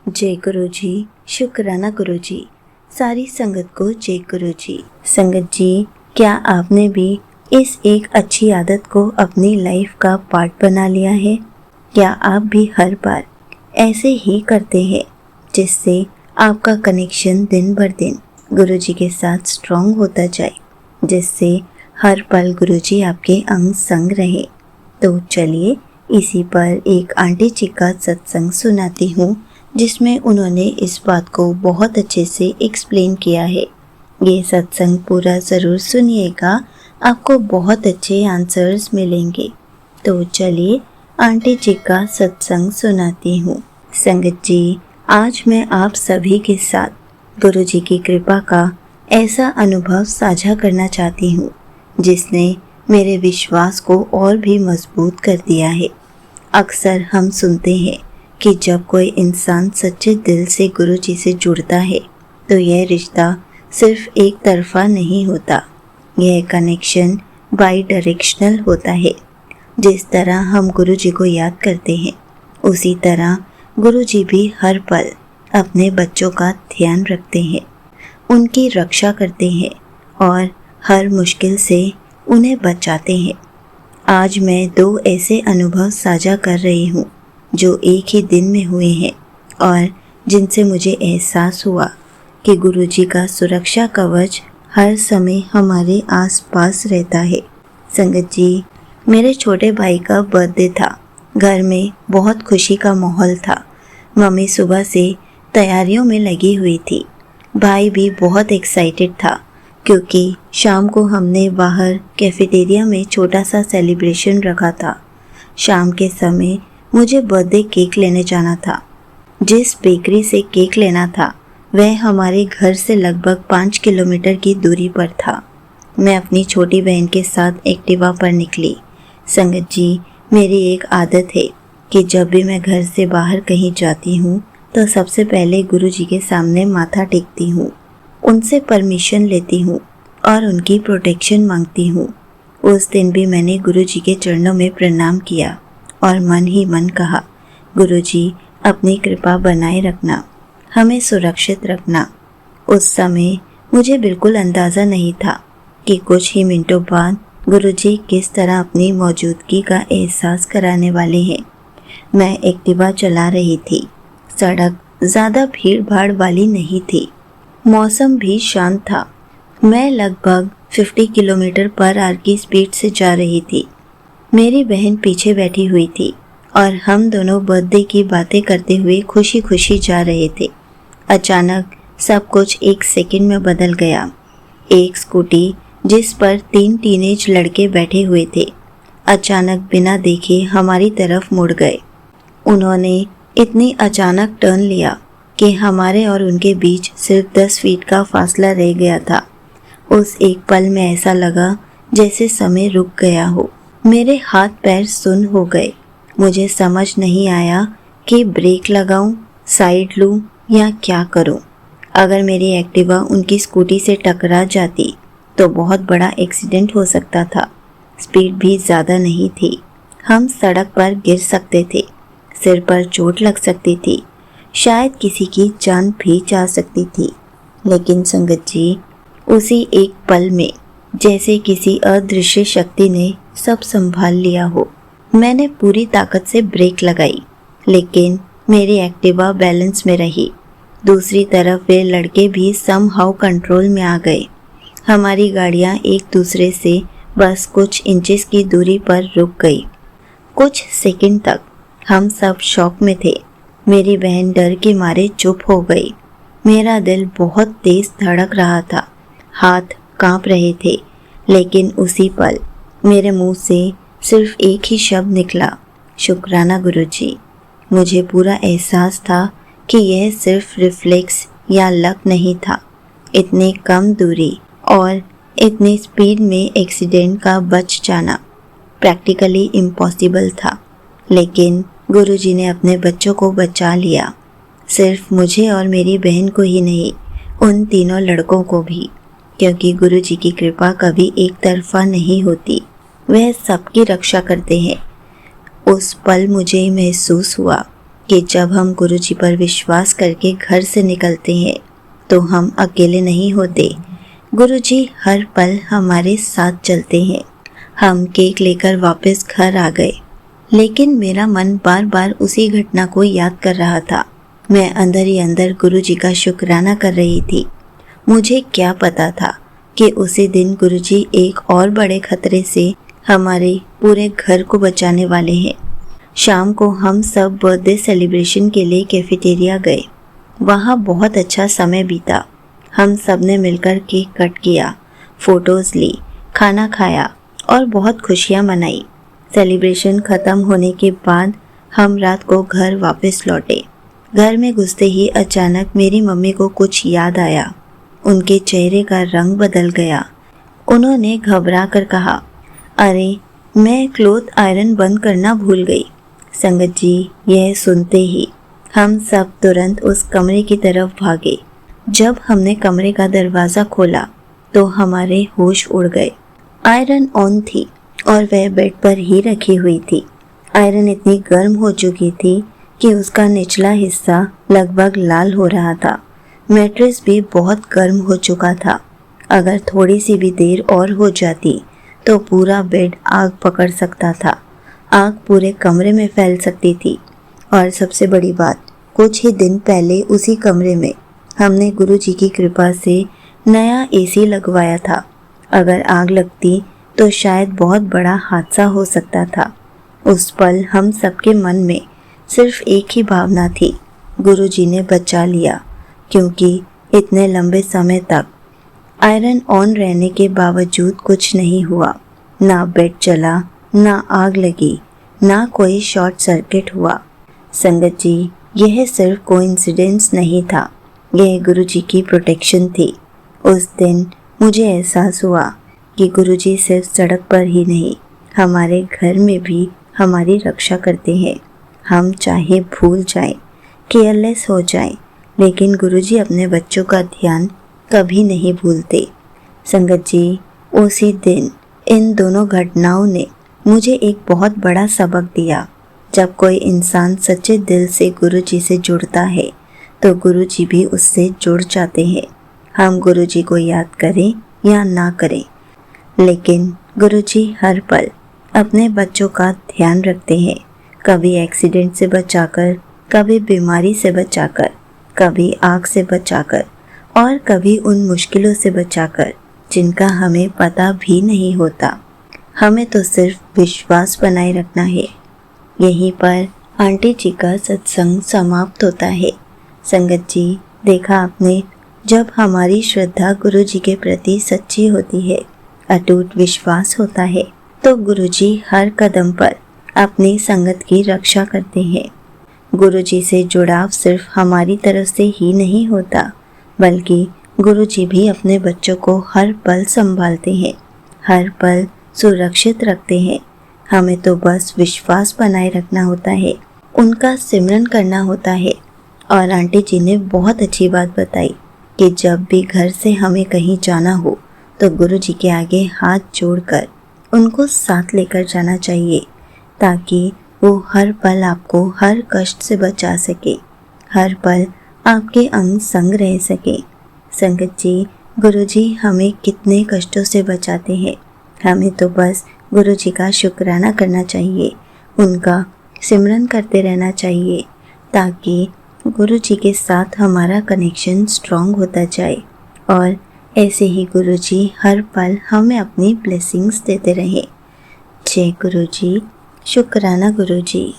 जय गुरु जी। शुक्राना गुरु जी। सारी संगत को जय गुरु जी। संगत जी, क्या आपने भी इस एक अच्छी आदत को अपनी लाइफ का पार्ट बना लिया है? क्या आप भी हर बार ऐसे ही करते हैं जिससे आपका कनेक्शन दिन भर दिन गुरु जी के साथ स्ट्रॉन्ग होता जाए, जिससे हर पल गुरु जी आपके अंग संग रहे? तो चलिए इसी पर एक आंटी जी का सत्संग सुनाती हूँ, जिसमें उन्होंने इस बात को बहुत अच्छे से एक्सप्लेन किया है। ये सत्संग पूरा ज़रूर सुनिएगा, आपको बहुत अच्छे आंसर्स मिलेंगे। तो चलिए आंटी जी का सत्संग सुनाती हूँ। संगत जी, आज मैं आप सभी के साथ गुरु जी की कृपा का ऐसा अनुभव साझा करना चाहती हूँ जिसने मेरे विश्वास को और भी मजबूत कर दिया है। अक्सर हम सुनते हैं कि जब कोई इंसान सच्चे दिल से गुरु जी से जुड़ता है तो यह रिश्ता सिर्फ एक तरफा नहीं होता, यह कनेक्शन बाई डायरेक्शनल होता है। जिस तरह हम गुरु जी को याद करते हैं, उसी तरह गुरु जी भी हर पल अपने बच्चों का ध्यान रखते हैं, उनकी रक्षा करते हैं और हर मुश्किल से उन्हें बचाते हैं। आज मैं 2 ऐसे अनुभव साझा कर रही हूँ जो एक ही दिन में हुए हैं और जिनसे मुझे एहसास हुआ कि गुरुजी का सुरक्षा कवच हर समय हमारे आसपास रहता है। संगत जी, मेरे छोटे भाई का बर्थडे था। घर में बहुत खुशी का माहौल था। मम्मी सुबह से तैयारियों में लगी हुई थी। भाई भी बहुत एक्साइटेड था क्योंकि शाम को हमने बाहर कैफेटेरिया में छोटा सा सेलिब्रेशन रखा था। शाम के समय मुझे बर्थडे केक लेने जाना था। जिस बेकरी से केक लेना था वह हमारे घर से लगभग 5 किलोमीटर की दूरी पर था। मैं अपनी छोटी बहन के साथ एक्टिवा पर निकली। संगत जी, मेरी एक आदत है कि जब भी मैं घर से बाहर कहीं जाती हूँ तो सबसे पहले गुरु जी के सामने माथा टेकती हूँ, उनसे परमिशन लेती हूँ और उनकी प्रोटेक्शन मांगती हूँ। उस दिन भी मैंने गुरु जी के चरणों में प्रणाम किया और मन ही मन कहा, गुरु जी अपनी कृपा बनाए रखना, हमें सुरक्षित रखना। उस समय मुझे बिल्कुल अंदाज़ा नहीं था कि कुछ ही मिनटों बाद गुरु जी किस तरह अपनी मौजूदगी का एहसास कराने वाले हैं। मैं एक्टिवा चला रही थी। सड़क ज़्यादा भीड़ भाड़ वाली नहीं थी, मौसम भी शांत था। मैं लगभग 50 किलोमीटर पर आवर की स्पीड से जा रही थी। मेरी बहन पीछे बैठी हुई थी और हम दोनों बर्थडे की बातें करते हुए खुशी खुशी जा रहे थे। अचानक सब कुछ एक सेकंड में बदल गया। एक स्कूटी जिस पर 3 टीनेज लड़के बैठे हुए थे, अचानक बिना देखे हमारी तरफ मुड़ गए। उन्होंने इतनी अचानक टर्न लिया कि हमारे और उनके बीच सिर्फ 10 फीट का फासला रह गया था। उस एक पल में ऐसा लगा जैसे समय रुक गया हो। मेरे हाथ पैर सुन्न हो गए। मुझे समझ नहीं आया कि ब्रेक लगाऊं, साइड लूं या क्या करूं। अगर मेरी एक्टिवा उनकी स्कूटी से टकरा जाती तो बहुत बड़ा एक्सीडेंट हो सकता था। स्पीड भी ज़्यादा नहीं थी। हम सड़क पर गिर सकते थे, सिर पर चोट लग सकती थी, शायद किसी की जान भी जा सकती थी। लेकिन संगत जी, उसी एक पल में जैसे किसी अदृश्य शक्ति ने सब संभाल लिया हो। मैंने पूरी ताकत से ब्रेक लगाई, लेकिन मेरी एक्टिवा बैलेंस में रही। दूसरी तरफ वे लड़के भी समहाउ कंट्रोल में आ गए। हमारी गाड़ियाँ एक दूसरे से बस कुछ इंचेस की दूरी पर रुक गई। कुछ सेकंड तक हम सब शॉक में थे। मेरी बहन डर के मारे चुप हो गई। मेरा दिल बहुत तेज धड़क रहा था, हाथ कांप रहे थे, लेकिन उसी पल मेरे मुंह से सिर्फ एक ही शब्द निकला, शुक्राना गुरुजी। मुझे पूरा एहसास था कि यह सिर्फ रिफ्लेक्स या लक नहीं था। इतनी कम दूरी और इतनी स्पीड में एक्सीडेंट का बच जाना प्रैक्टिकली इम्पॉसिबल था, लेकिन गुरुजी ने अपने बच्चों को बचा लिया। सिर्फ मुझे और मेरी बहन को ही नहीं, उन तीनों लड़कों को भी, क्योंकि गुरुजी की कृपा कभी एक तरफा नहीं होती, वह सबकी रक्षा करते हैं। उस पल मुझे महसूस हुआ कि जब हम गुरुजी पर विश्वास करके घर से निकलते हैं तो हम अकेले नहीं होते। गुरुजी हर पल हमारे साथ चलते हैं। हम केक लेकर वापस घर आ गए, लेकिन मेरा मन बार बार उसी घटना को याद कर रहा था। मैं अंदर ही अंदर गुरुजी का शुक्राना कर रही थी। मुझे क्या पता था कि उसी दिन गुरुजी एक और बड़े खतरे से हमारे पूरे घर को बचाने वाले हैं। शाम को हम सब बर्थडे सेलिब्रेशन के लिए कैफेटेरिया गए। वहाँ बहुत अच्छा समय बीता। हम सब ने मिलकर केक कट किया, फोटोज़ ली, खाना खाया और बहुत खुशियाँ मनाई। सेलिब्रेशन ख़त्म होने के बाद हम रात को घर वापस लौटे। घर में घुसते ही अचानक मेरी मम्मी को कुछ याद आया। उनके चेहरे का रंग बदल गया। उन्होंने घबरा कर कहा, अरे मैं क्लोथ आयरन बंद करना भूल गई। संगत जी, यह सुनते ही हम सब तुरंत उस कमरे की तरफ भागे। जब हमने कमरे का दरवाज़ा खोला तो हमारे होश उड़ गए। आयरन ऑन थी और वह बेड पर ही रखी हुई थी। आयरन इतनी गर्म हो चुकी थी कि उसका निचला हिस्सा लगभग लाल हो रहा था। मैट्रेस भी बहुत गर्म हो चुका था। अगर थोड़ी सी भी देर और हो जाती तो पूरा बेड आग पकड़ सकता था। आग पूरे कमरे में फैल सकती थी। और सबसे बड़ी बात, कुछ ही दिन पहले उसी कमरे में हमने गुरुजी की कृपा से नया एसी लगवाया था। अगर आग लगती तो शायद बहुत बड़ा हादसा हो सकता था। उस पल हम सबके मन में सिर्फ एक ही भावना थी, गुरुजी ने बचा लिया। क्योंकि इतने लंबे समय तक आयरन ऑन रहने के बावजूद कुछ नहीं हुआ। ना बेड चला, ना आग लगी, ना कोई शॉर्ट सर्किट हुआ। संगत जी, यह सिर्फ कोइंसिडेंस नहीं था, यह गुरुजी की प्रोटेक्शन थी। उस दिन मुझे एहसास हुआ कि गुरुजी सिर्फ सड़क पर ही नहीं, हमारे घर में भी हमारी रक्षा करते हैं। हम चाहे भूल जाएं, केयरलेस हो जाएं, लेकिन गुरुजी अपने बच्चों का ध्यान कभी नहीं भूलते। संगत जी, उसी दिन इन दोनों घटनाओं ने मुझे एक बहुत बड़ा सबक दिया। जब कोई इंसान सच्चे दिल से गुरुजी से जुड़ता है तो गुरुजी भी उससे जुड़ जाते हैं। हम गुरुजी को याद करें या ना करें, लेकिन गुरुजी हर पल अपने बच्चों का ध्यान रखते हैं। कभी एक्सीडेंट से बचाकर, कभी बीमारी से बचाकर, कभी आग से बचाकर और कभी उन मुश्किलों से बचाकर जिनका हमें पता भी नहीं होता। हमें तो सिर्फ विश्वास बनाए रखना है। यहीं पर आंटी जी का सत्संग समाप्त होता है। संगत जी, देखा आपने, जब हमारी श्रद्धा गुरु जी के प्रति सच्ची होती है, अटूट विश्वास होता है, तो गुरु जी हर कदम पर अपनी संगत की रक्षा करते हैं। गुरु जी से जुड़ाव सिर्फ हमारी तरफ से ही नहीं होता, बल्कि गुरु जी भी अपने बच्चों को हर पल संभालते हैं, हर पल सुरक्षित रखते हैं। हमें तो बस विश्वास बनाए रखना होता है, उनका सिमरन करना होता है। और आंटी जी ने बहुत अच्छी बात बताई कि जब भी घर से हमें कहीं जाना हो तो गुरु जी के आगे हाथ जोड़कर उनको साथ लेकर जाना चाहिए, ताकि वो हर पल आपको हर कष्ट से बचा सके, हर पल आपके अंग संग रह सके। संगत जी, गुरु जी हमें कितने कष्टों से बचाते हैं। हमें तो बस गुरु जी का शुक्राना करना चाहिए, उनका सिमरन करते रहना चाहिए, ताकि गुरु जी के साथ हमारा कनेक्शन स्ट्रॉन्ग होता जाए। और ऐसे ही गुरु जी हर पल हमें अपनी ब्लेसिंग्स देते रहें। जय गुरु जी, शुक्राना गुरु जी।